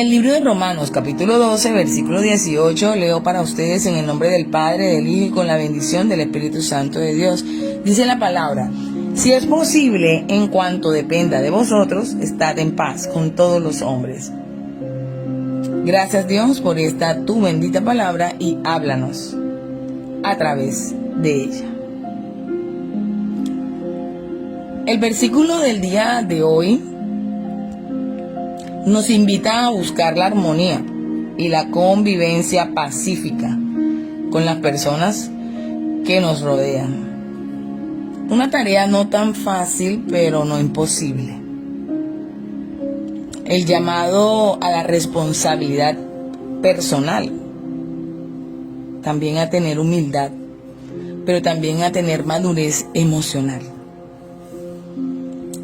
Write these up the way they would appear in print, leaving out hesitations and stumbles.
El libro de Romanos, capítulo 12, versículo 18, leo para ustedes en el nombre del Padre, del Hijo y con la bendición del Espíritu Santo de Dios. Dice la palabra: si es posible, en cuanto dependa de vosotros, estad en paz con todos los hombres. Gracias, Dios, por esta tu bendita palabra, y háblanos a través de ella. El versículo del día de hoy nos invita a buscar la armonía y la convivencia pacífica con las personas que nos rodean. Una tarea no tan fácil, pero no imposible. El llamado a la responsabilidad personal, también a tener humildad, pero también a tener madurez emocional.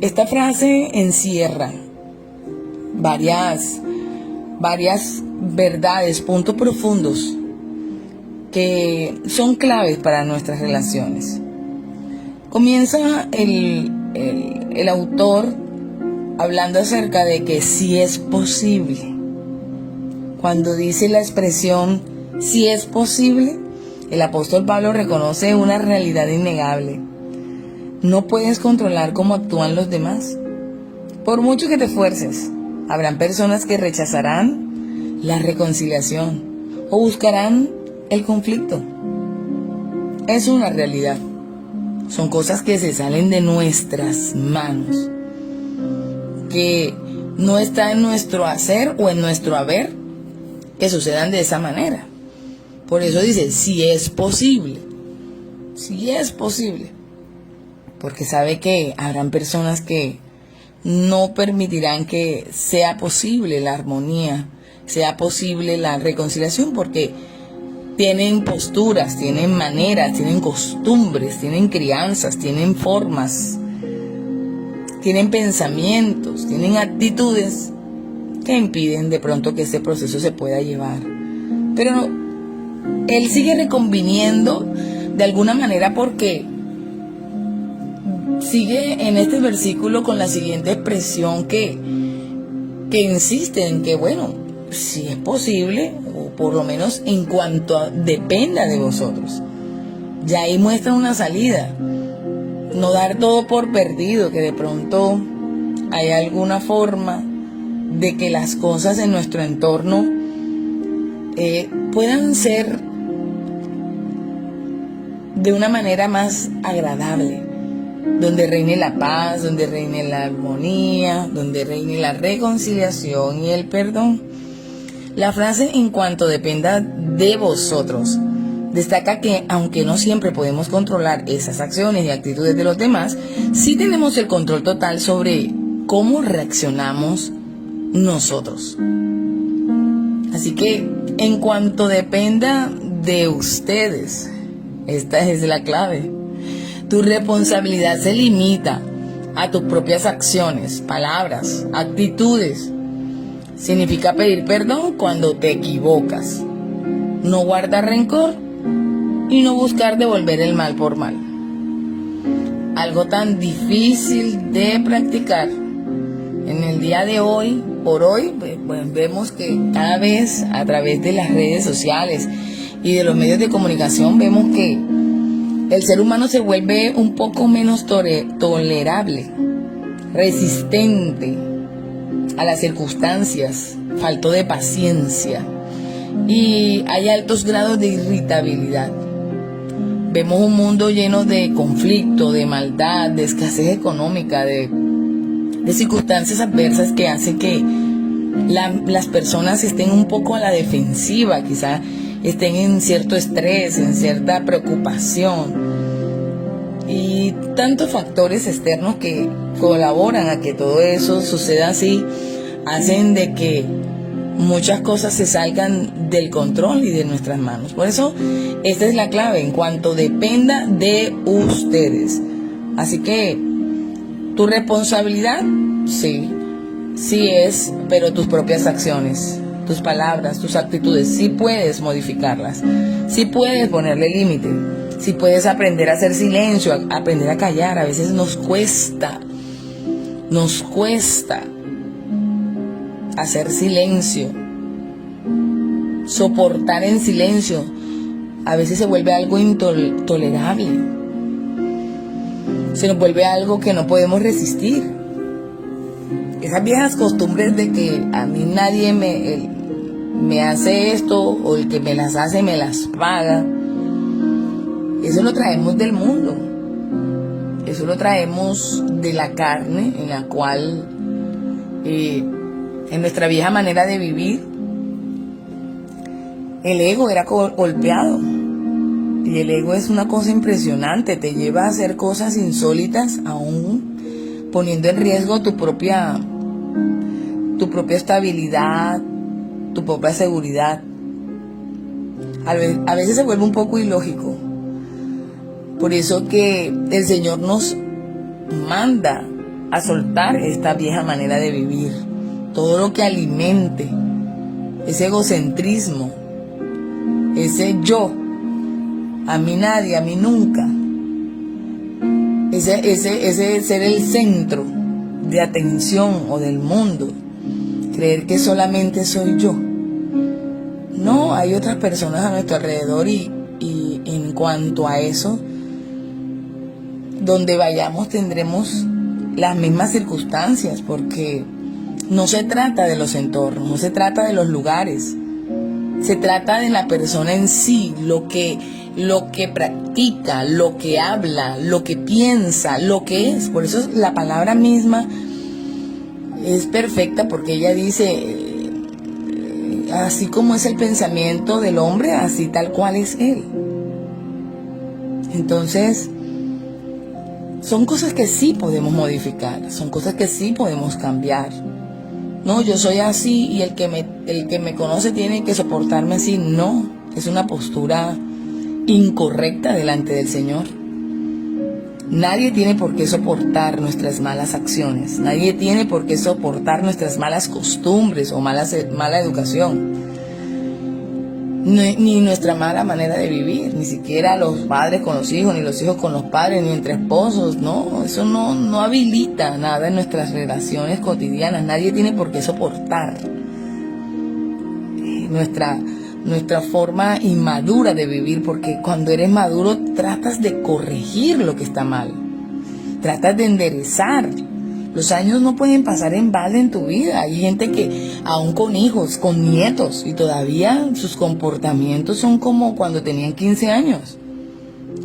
Esta frase encierra varias verdades, puntos profundos que son claves para nuestras relaciones. Comienza el autor hablando acerca de que si es posible. Cuando dice la expresión si es posible, el apóstol Pablo reconoce una realidad innegable. No puedes controlar cómo actúan los demás. Por mucho que te esfuerces, habrán personas que rechazarán la reconciliación o buscarán el conflicto. Es una realidad. Son cosas que se salen de nuestras manos, que no está en nuestro hacer o en nuestro haber que sucedan de esa manera. Por eso dice, si es posible. Si es posible. Porque sabe que habrán personas que no permitirán que sea posible la armonía, sea posible la reconciliación, porque tienen posturas, tienen maneras, tienen costumbres, tienen crianzas, tienen formas, tienen pensamientos, tienen actitudes que impiden de pronto que este proceso se pueda llevar. Pero él sigue reconviniendo de alguna manera, porque sigue en este versículo con la siguiente expresión que insiste en que, bueno, si es posible, o por lo menos en cuanto dependa de vosotros. Ya ahí muestra una salida. No dar todo por perdido, que de pronto hay alguna forma de que las cosas en nuestro entorno puedan ser de una manera más agradable, donde reine la paz, donde reine la armonía, donde reine la reconciliación y el perdón. La frase "en cuanto dependa de vosotros" destaca que, aunque no siempre podemos controlar esas acciones y actitudes de los demás, sí tenemos el control total sobre cómo reaccionamos nosotros. Así que, en cuanto dependa de ustedes, esta es la clave. Tu responsabilidad se limita a tus propias acciones, palabras, actitudes. Significa pedir perdón cuando te equivocas, no guardar rencor y no buscar devolver el mal por mal. Algo tan difícil de practicar en el día de hoy. Por hoy, pues vemos que cada vez a través de las redes sociales y de los medios de comunicación vemos que el ser humano se vuelve un poco menos tolerable, resistente a las circunstancias, falto de paciencia, y hay altos grados de irritabilidad. Vemos un mundo lleno de conflicto, de maldad, de escasez económica, de circunstancias adversas que hacen que las personas estén un poco a la defensiva, quizá estén en cierto estrés, en cierta preocupación, y tantos factores externos que colaboran a que todo eso suceda así, hacen de que muchas cosas se salgan del control y de nuestras manos. Por eso, esta es la clave: en cuanto dependa de ustedes. Así que, tu responsabilidad, sí es, pero tus propias acciones, tus palabras, tus actitudes, sí puedes modificarlas, sí puedes ponerle límite, sí puedes aprender a hacer silencio, aprender a callar. A veces nos cuesta hacer silencio, soportar en silencio, a veces se vuelve algo intolerable. Se nos vuelve algo que no podemos resistir. Esas viejas costumbres de que a mí nadie me hace esto, o el que me las hace me las paga, eso lo traemos del mundo. Eso lo traemos de la carne, en la cual, en nuestra vieja manera de vivir, el ego era golpeado. Y el ego es una cosa impresionante, te lleva a hacer cosas insólitas, aún poniendo en riesgo tu propia estabilidad, tu propia seguridad. A veces se vuelve un poco ilógico. Por eso que el Señor nos manda a soltar esta vieja manera de vivir. Todo lo que alimente ese egocentrismo, ese yo, a mí nadie, a mí nunca. Ese ser el centro de atención o del mundo. Creer que solamente soy yo. No, hay otras personas a nuestro alrededor y en cuanto a eso, donde vayamos tendremos las mismas circunstancias, porque no se trata de los entornos, no se trata de los lugares, se trata de la persona en sí, lo que practica, lo que habla, lo que piensa, lo que es. Por eso la palabra misma es perfecta, porque ella dice, así como es el pensamiento del hombre, así tal cual es él. Entonces, son cosas que sí podemos modificar, son cosas que sí podemos cambiar. No, yo soy así y el que me conoce tiene que soportarme así. No, es una postura incorrecta delante del Señor. Nadie tiene por qué soportar nuestras malas acciones. Nadie tiene por qué soportar nuestras malas costumbres o mala educación. Ni nuestra mala manera de vivir. Ni siquiera los padres con los hijos, ni los hijos con los padres, ni entre esposos. No, eso no habilita nada en nuestras relaciones cotidianas. Nadie tiene por qué soportar nuestra forma inmadura de vivir, porque cuando eres maduro tratas de corregir lo que está mal, tratas de enderezar. Los años no pueden pasar en balde en tu vida. Hay gente que aún con hijos, con nietos, y todavía sus comportamientos son como cuando tenían 15 años.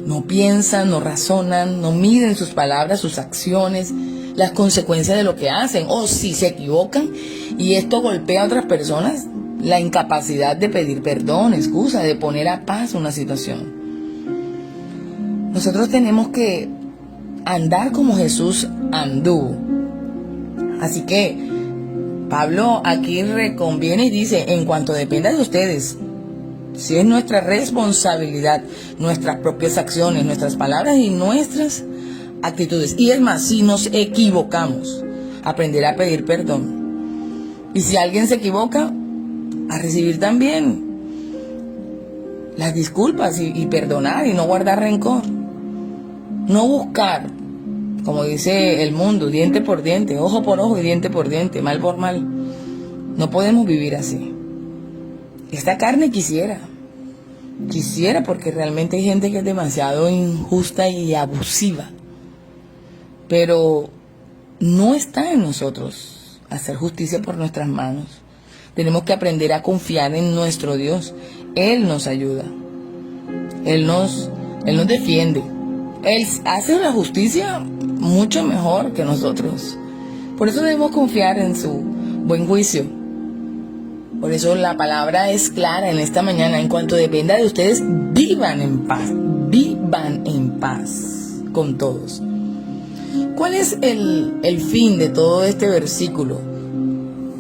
No piensan, no razonan, no miden sus palabras, sus acciones, las consecuencias de lo que hacen. O si se equivocan y esto golpea a otras personas, la incapacidad de pedir perdón, excusa, de poner a paz una situación. Nosotros tenemos que andar como Jesús anduvo. Así que Pablo aquí reconviene y dice, en cuanto dependa de ustedes, si es nuestra responsabilidad, nuestras propias acciones, nuestras palabras y nuestras actitudes. Y es más, si nos equivocamos, aprender a pedir perdón. Y si alguien se equivoca, a recibir también las disculpas y perdonar y no guardar rencor. No buscar, como dice el mundo, diente por diente, ojo por ojo y diente por diente, mal por mal. No podemos vivir así. Esta carne quisiera, porque realmente hay gente que es demasiado injusta y abusiva. Pero no está en nosotros hacer justicia por nuestras manos. Tenemos que aprender a confiar en nuestro Dios. Él nos ayuda. Él nos defiende. Él hace la justicia mucho mejor que nosotros. Por eso debemos confiar en su buen juicio. Por eso la palabra es clara en esta mañana. En cuanto dependa de ustedes, vivan en paz. Vivan en paz con todos. ¿Cuál es el fin de todo este versículo?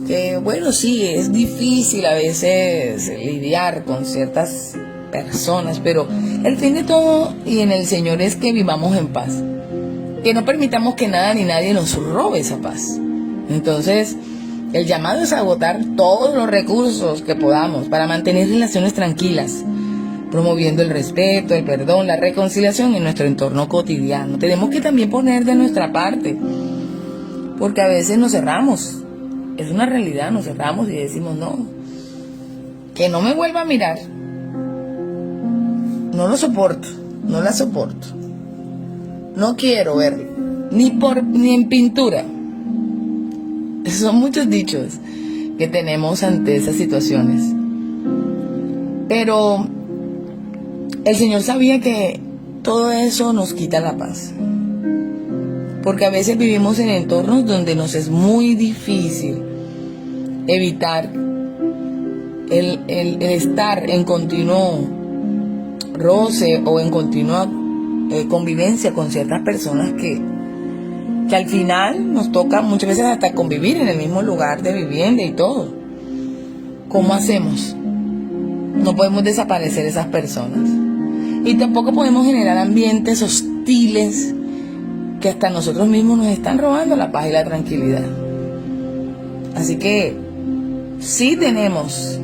Que bueno, sí, es difícil a veces lidiar con ciertas personas, pero el fin de todo y en el Señor es que vivamos en paz, que no permitamos que nada ni nadie nos robe esa paz. Entonces, el llamado es agotar todos los recursos que podamos para mantener relaciones tranquilas, promoviendo el respeto, el perdón, la reconciliación en nuestro entorno cotidiano. Tenemos que también poner de nuestra parte, porque a veces nos cerramos es una realidad, nos cerramos y decimos no, que no me vuelva a mirar, no lo soporto, no la soporto, no quiero verlo, ni en pintura. Son muchos dichos que tenemos ante esas situaciones. Pero el Señor sabía que todo eso nos quita la paz. Porque a veces vivimos en entornos donde nos es muy difícil evitar el estar en continuo roce o en continua convivencia con ciertas personas que al final nos toca muchas veces hasta convivir en el mismo lugar de vivienda y todo. ¿Cómo hacemos? No podemos desaparecer esas personas. Y tampoco podemos generar ambientes hostiles que hasta nosotros mismos nos están robando la paz y la tranquilidad. Así que sí tenemos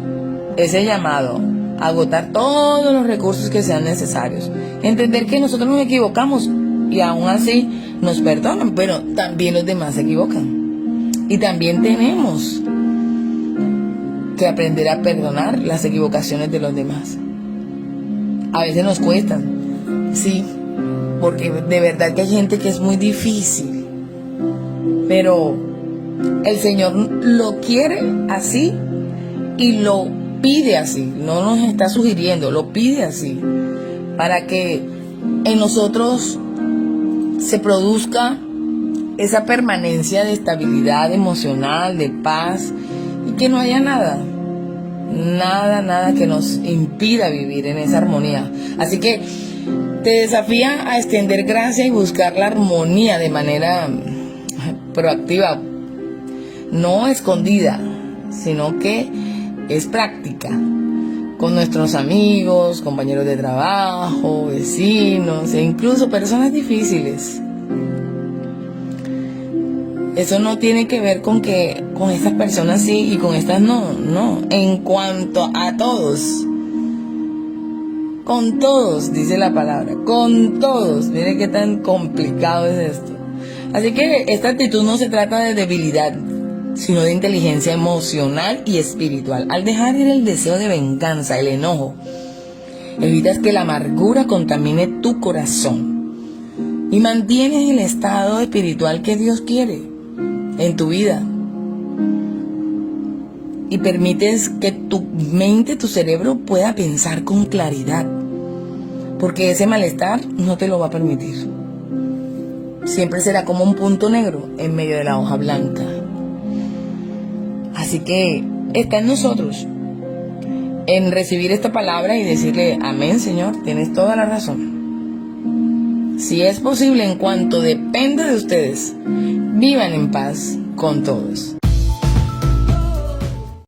ese llamado a agotar todos los recursos que sean necesarios. Entender que nosotros nos equivocamos y aún así nos perdonan, pero también los demás se equivocan. Y también tenemos que aprender a perdonar las equivocaciones de los demás. A veces nos cuestan, sí, porque de verdad que hay gente que es muy difícil, pero el Señor lo quiere así y lo pide así, no nos está sugiriendo, lo pide así, para que en nosotros se produzca esa permanencia de estabilidad emocional, de paz, y que no haya nada que nos impida vivir en esa armonía. Así que te desafía a extender gracia y buscar la armonía de manera proactiva, no escondida, sino que es práctica, con nuestros amigos, compañeros de trabajo, vecinos e incluso personas difíciles. Eso no tiene que ver con que con estas personas sí y con estas no. En cuanto a todos, con todos, dice la palabra, con todos. Mire qué tan complicado es esto. Así que esta actitud no se trata de debilidad, sino de inteligencia emocional y espiritual. Al dejar ir el deseo de venganza, el enojo, evitas que la amargura contamine tu corazón y mantienes el estado espiritual que Dios quiere en tu vida. Y permites que tu mente, tu cerebro pueda pensar con claridad, porque ese malestar no te lo va a permitir. Siempre será como un punto negro en medio de la hoja blanca. Así que está en nosotros en recibir esta palabra y decirle: amén, Señor, tienes toda la razón. Si es posible, en cuanto dependa de ustedes, vivan en paz con todos.